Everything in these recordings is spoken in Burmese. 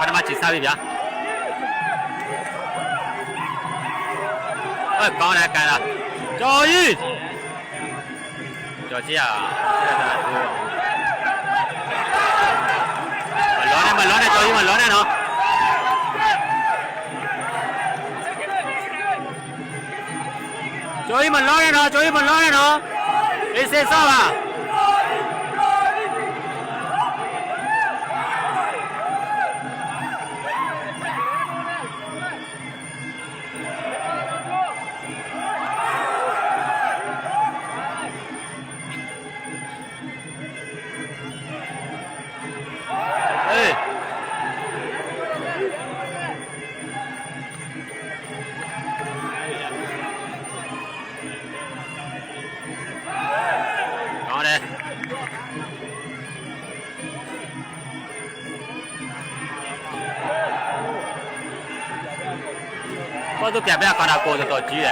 ပထမချီစားပြီဗျာကောင်းတယ်ကန်လားကျော်ကြီးကျော်ကြီးอ่ะမလောနဲ့ကျော်ကြီးမလောနဲ့နော်ကျော်ကြီးမလောနဲ့နော်အေးစေးစားပါ我都边边看到过就到几了，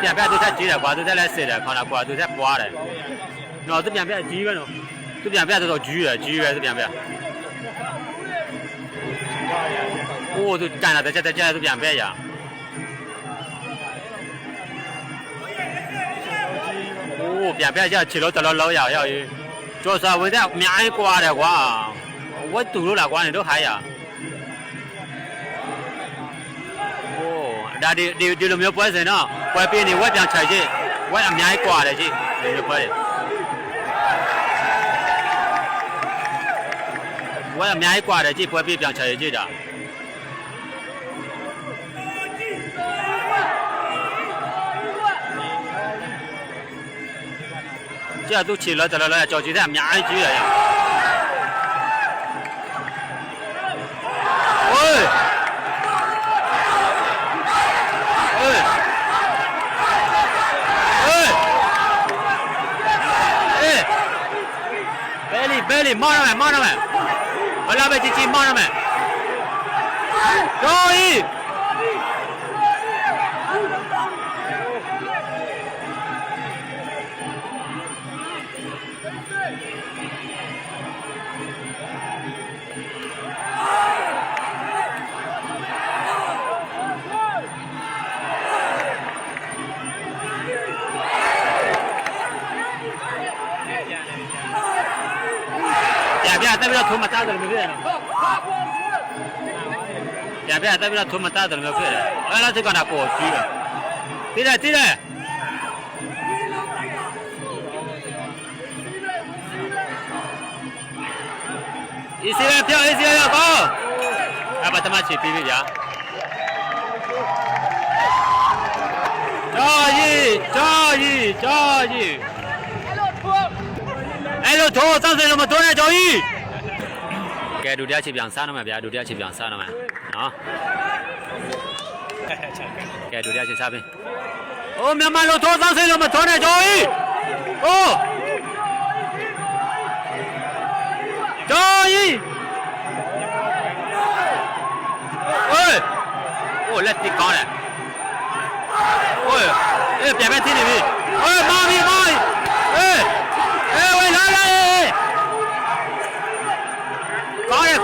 边边都在几了，瓜都在来吃了，看到瓜都在刮了，那这边边几个呢？这边边都到几了这边边。哦，都干了，在这边边呀。哦，边边叫吃了得了老要，就是为了面瓜的瓜，我肚子那瓜你都还呀。ဒါဒီလိုမျိုးပွဲစင်တော့ပွဲပြင်းနေဝက်ပြန်ချိုက်ချင်းဝက်အများကြီးกว่าတယ်ကြီးဒီလိုပွဲဝက်အများကြီးกว่าတယ်ကြီးပွဲပြင်းပြန်ချိုက်ကြည့်တာကြည့်သူချီလို့တော်တော်ကြောက်ကြည့်တဲ့အများကြီးကြီးတယ်โอ้ยbelly မောင်းရမယ်ဘလာပဲကြီးမောင်းရမယ်တော်ကြီးပြတက်ပြီးတော့ထုံးမသားတယ်လို့ဖြစ်တယ်နော်ပြတက်ပြီးတော့ထုံးမသားတယ်လို့ဖြစ်တယ်အဲ့ဒါစိတ်ကနာပေါ်ကြီးတယ်တိတယ်အေးစေးပြောကောအပတမချီပြီးပြီဗျာကြော်ကြီးအဲ့လိုထိုးစောင့်စင်လို့မထိုးနဲ့ကြော်ကြီးကဲဒုတိယချီပြန်စားတော့မယ်ဗျာနော်ကဲဒုတိယချီစားပြီအိုးမြန်မာလိုထိုးစောင့်စင်လို့မထိုးနဲ့ကြော်ကြီးအိုးကြော်ကြီးအိုးလက်တိကောင်းတယ်အေးပြန်ပဲထင်းနေပြီမာပြီဝေးလာကောင်းတယ်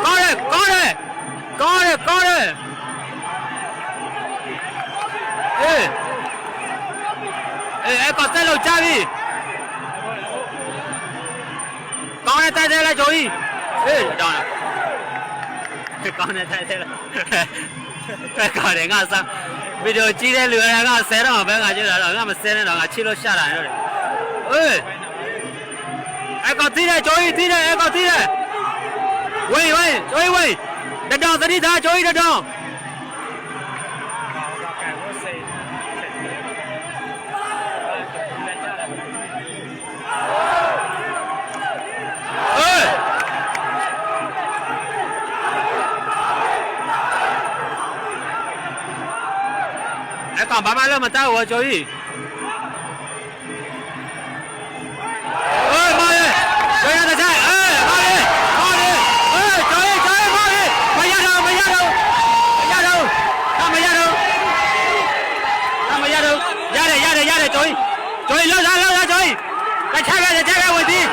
အဲ့ကောဆက်လို့ကြားပြီကောင်းတယ်တိုက်လိုက်ဂျိုကြီးတောင်းတယ်ကောင်းတယ်တိုက်လိုက်ကောင်းတယ်ငါစားဗီဒီယိုကြည့်တဲ့လူတွေကဆဲတော့ပဲငါကြည့်တာတော့ငါမဆဲနဲ့တော့ငါချစ်လို့ရှာတာနေတော့အဲ့ကောတီးတယ်ဂျိုကြီးအဲ့ကောတီးတယ်ဝေးဂျိုကြီးတတောင်သတိထားဂျိုကြီးတတောင်အဲ့ကောင်ဘာမှလည်းမတောက်ဘူးဂျိုကြီးမာရဲဘယ်ရတဲ့ဆိုင်မာရဲဂျိုကြီးမာရဲမရတော့မရတော့ရတယ်ဂျိုကြီးလောက်စားဂျိုကြီးတခြားကဝင်သည်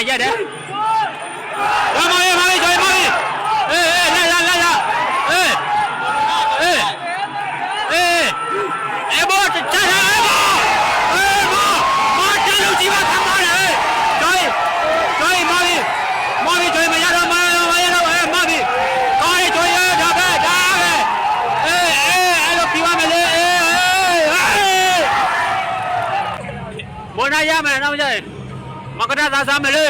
ရက်တယ်ရမောင်မောင်ကျော်မောင်အေးလာအေးဘောချာအေးဘောမာတလူကြီးပါခမောလေကျော်မောင်ကျော်မရတော့မောင်ရတော့မောင်ကောင်းကျော်ရဒါပဲအဲ့လိုပြီးပါမယ်လေဘောနာရမယ်နောက်ကျရင်မကတာသာစားမယ်လေ